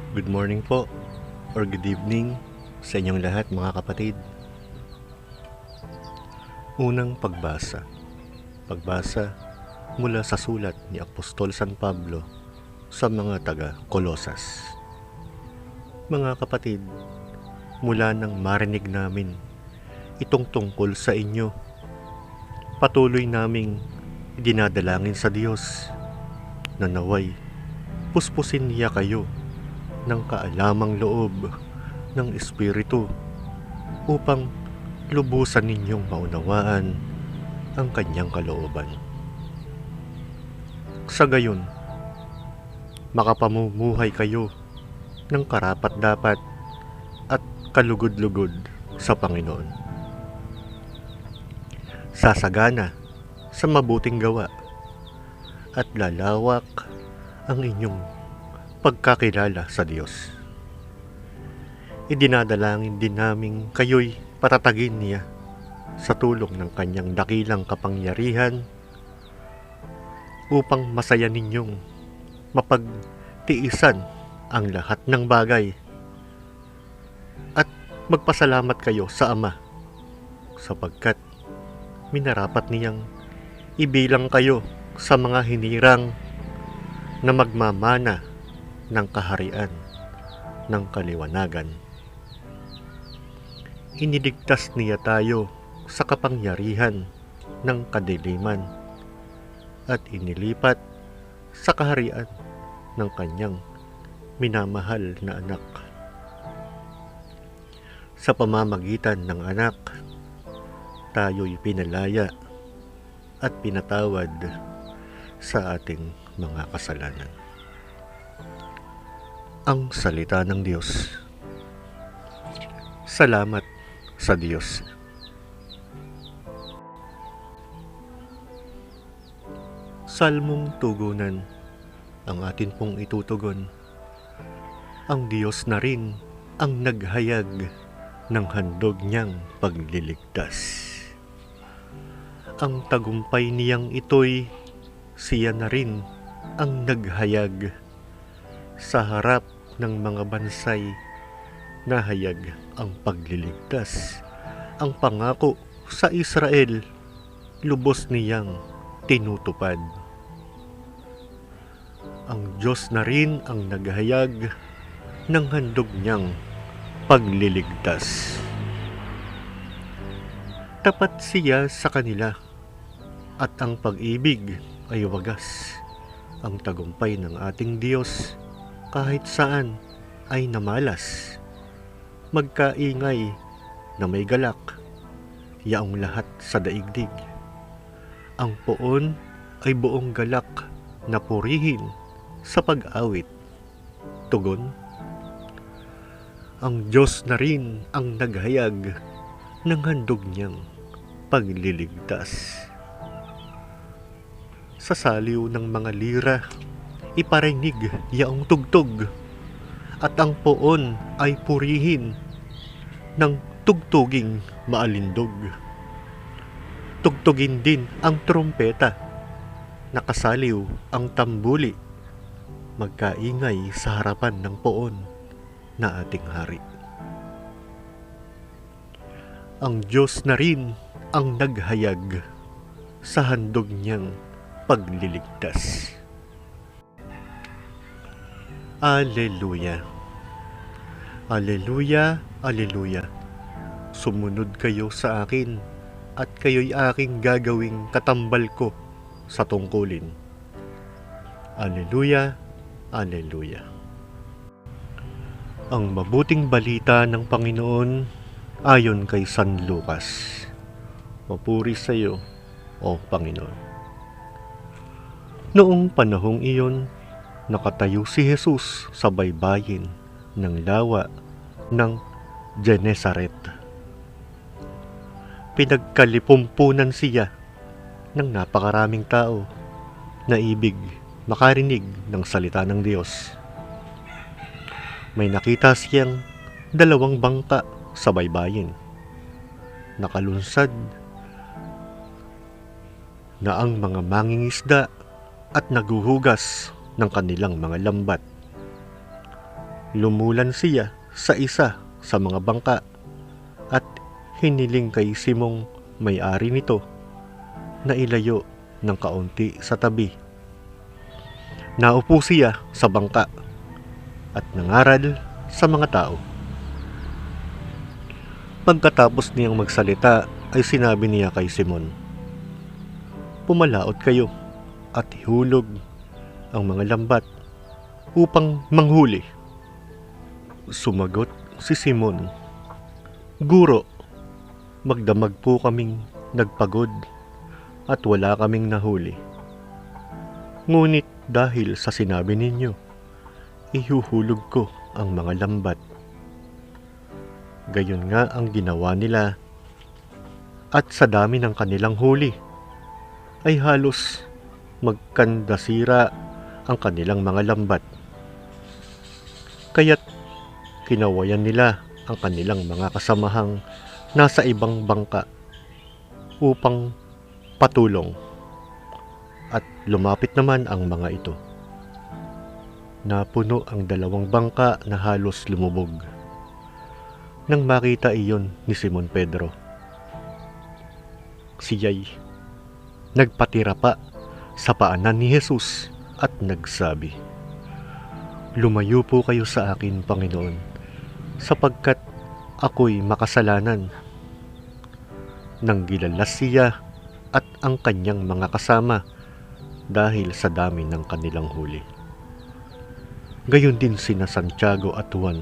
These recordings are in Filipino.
Good morning po or good evening sa inyong lahat mga kapatid. Unang pagbasa. Pagbasa mula sa sulat ni Apostol San Pablo sa mga taga-Kolosas. Mga kapatid, mula nang marinig namin itong tungkol sa inyo, patuloy naming dinadalangin sa Diyos na naway puspusin niya kayo ng kaalamang loob ng Espiritu upang lubusan ninyong maunawaan ang kanyang kalooban. Sa gayon, makapamumuhay kayo ng karapat-dapat at kalugod-lugod sa Panginoon. Sasagana sa mabuting gawa at lalawak ang inyong pagkakilala sa Diyos. Idinadalangin din namin kayo'y patatagin niya sa tulong ng kanyang dakilang kapangyarihan upang masaya ninyong mapagtiisan ang lahat ng bagay at magpasalamat kayo sa Ama sapagkat minarapat niyang ibilang kayo sa mga hinirang na magmamana ng kaharian ng kaliwanagan. Iniligtas niya tayo sa kapangyarihan ng kadiliman at inilipat sa kaharian ng kanyang minamahal na anak. Sa pamamagitan ng anak, tayo'y pinalaya at pinatawad sa ating mga kasalanan. Ang salita ng Diyos. Salamat sa Diyos. Salmong tugunan ang atin pong itutugon. Ang Diyos na rin ang naghayag ng handog niyang pagliligtas. Ang tagumpay niyang ito'y siya na rin ang naghayag sa harap ng mga bansay. Nahayag ang pagliligtas. Ang pangako sa Israel, lubos niyang tinutupad. Ang Diyos na rin ang naghayag ng handog niyang pagliligtas. Tapat siya sa kanila at ang pag-ibig ay wagas. Ang tagumpay ng ating Diyos kahit saan ay namalas. Magkaingay na may galak, yaong lahat sa daigdig. Ang poon ay buong galak na purihin sa pag-awit. Tugon, ang Diyos na rin ang naghayag ng handog niyang pagliligtas. Sa saliw ng mga lira, iparinig yaong tugtog, at ang poon ay purihin ng tugtuging maalindog. Tugtugin din ang trompeta, nakasaliw ang tambuli, magkaingay sa harapan ng poon na ating hari. Ang Diyos na rin ang naghayag sa handog niyang pagliligtas. Alleluia. Alleluia, alleluia. Sumunod kayo sa akin at kayo'y aking gagawing katambal ko sa tungkulin. Alleluia, alleluia. Ang mabuting balita ng Panginoon ayon kay San Lucas. Papuri sa iyo, O Panginoon. Noong panahong iyon, nakatayo si Jesus sa baybayin ng lawa ng Genesaret. Pinagkalipumpunan siya ng napakaraming tao na ibig makarinig ng salita ng Diyos. May nakita siyang 2 bangka sa baybayin. Nakalunsad na ang mga mangingisda at naguhugas ng kanilang mga lambat. Lumulan siya sa isa sa mga bangka at hiniling kay Simong may-ari nito na ilayo ng kaunti sa tabi. Naupo siya sa bangka at nangaral sa mga tao. Pagkatapos niyang magsalita ay sinabi niya kay Simon, "Pumalaot kayo at ihulog ang mga lambat upang manghuli." Sumagot si Simon, "Guro, magdamag po kaming nagpagod at wala kaming nahuli. Ngunit dahil sa sinabi ninyo, ihuhulog ko ang mga lambat." Gayon nga ang ginawa nila, at sa dami ng kanilang huli ay halos magkandasira ang kanilang mga lambat. Kaya't kinawayan nila ang kanilang mga kasamahang nasa ibang bangka upang patulong, at lumapit naman ang mga ito. Napuno ang dalawang bangka na halos lumubog. Nang makita iyon ni Simon Pedro, siya'y nagpatira pa sa paanan ni Jesus at nagsabi, "Lumayo po kayo sa akin, Panginoon, sapagkat ako'y makasalanan." Nanggilalas siya at ang kanyang mga kasama dahil sa dami ng kanilang huli. Gayon din sina Santiago at Juan,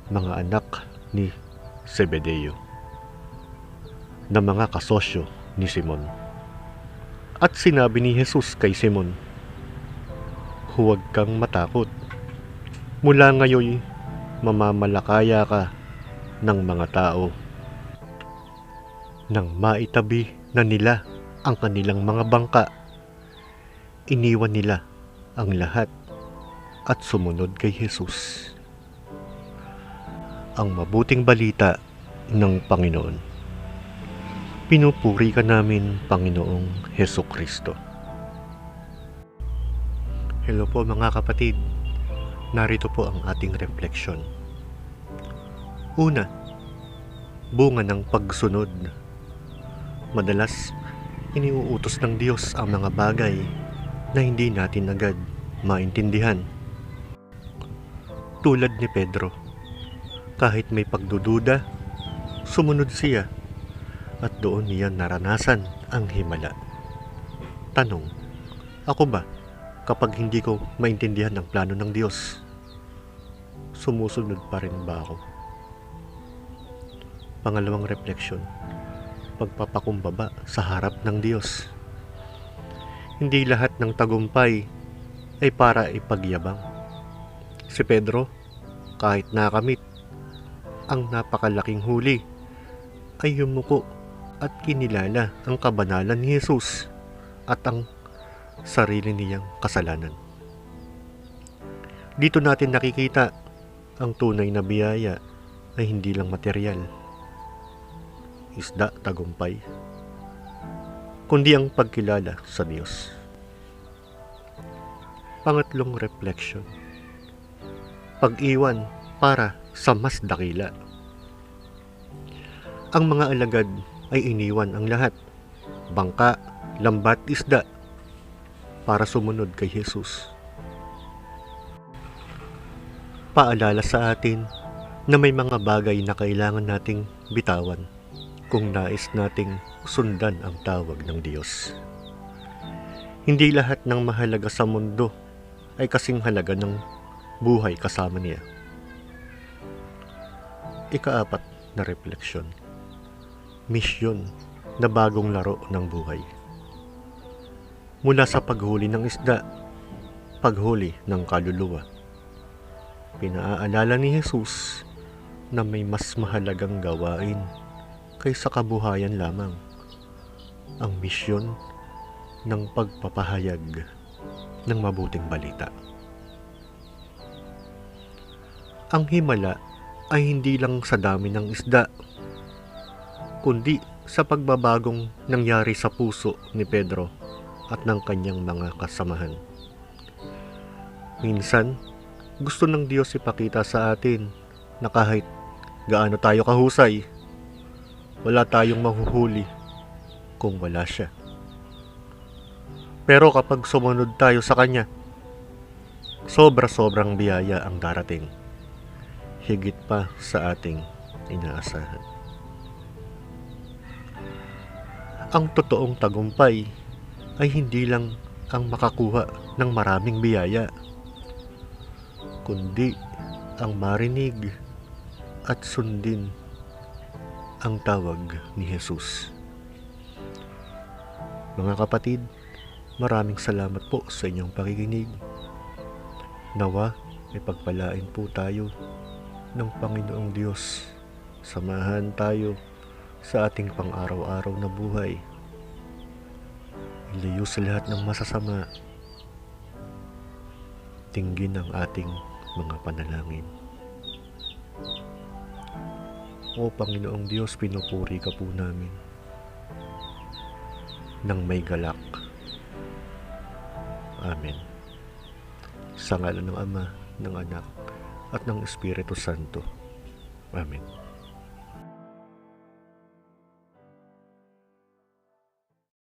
mga anak ni Zebedeo, na mga kasosyo ni Simon. At sinabi ni Jesus kay Simon, "Huwag kang matakot. Mula ngayon, mamamalakaya ka ng mga tao." Nang maitabi na nila ang kanilang mga bangka, iniwan nila ang lahat at sumunod kay Jesus. Ang mabuting balita ng Panginoon. Pinupuri ka namin, Panginoong Hesukristo. Hello po mga kapatid, narito po ang ating refleksyon. Una, bunga ng pagsunod. Madalas, iniuutos ng Diyos ang mga bagay na hindi natin agad maintindihan. Tulad ni Pedro, kahit may pagdududa, sumunod siya at doon niya naranasan ang himala. Tanong, ako ba, kapag hindi ko maintindihan ang plano ng Diyos, sumusunod pa rin ba ako? Pangalawang refleksyon, pagpapakumbaba sa harap ng Diyos. Hindi lahat ng tagumpay ay para ipagyabang. Si Pedro, kahit nakamit ang napakalaking huli, ay yumuko at kinilala ang kabanalan ni Jesus at ang sarili niyang kasalanan. Dito natin nakikita ang tunay na biyaya ay hindi lang material, isda, tagumpay, kundi ang pagkilala sa Diyos. Pangatlong reflection, pag-iwan para sa mas dakila. Ang mga alagad ay iniwan ang lahat, bangka, lambat, isda, para sumunod kay Jesus. Paalala sa atin na may mga bagay na kailangan nating bitawan kung nais nating sundan ang tawag ng Diyos. Hindi lahat ng mahalaga sa mundo ay kasing halaga ng buhay kasama niya. Ikaapat na refleksyon, misyon na bagong laro ng buhay. Mula sa paghuli ng isda, paghuli ng kaluluwa, pinaalala ni Jesus na may mas mahalagang gawain kaysa kabuhayan lamang, ang misyon ng pagpapahayag ng mabuting balita. Ang himala ay hindi lang sa dami ng isda, kundi sa pagbabagong nangyari sa puso ni Pedro at ng kanyang mga kasamahan. Minsan, Gusto ng Diyos ipakita sa atin na kahit gaano tayo kahusay, wala tayong mahuhuli kung wala siya. Pero kapag sumunod tayo sa Kanya, sobra-sobrang biyaya ang darating, higit pa sa ating inaasahan. Ang totoong tagumpay ay hindi lang ang makakuha ng maraming biyaya, kundi ang marinig at sundin ang tawag ni Jesus. Mga kapatid, maraming salamat po sa inyong pakikinig. Nawa ay pagpalain po tayo ng Panginoong Diyos. Samahan tayo sa ating pang-araw-araw na buhay. Ilayo sa lahat ng masasama. Tinggin ang ating mga panalangin. O Panginoong Diyos, pinupuri ka po namin ng may galak. Amen. Sa ngalan ng Ama, ng Anak, at ng Espiritu Santo. Amen.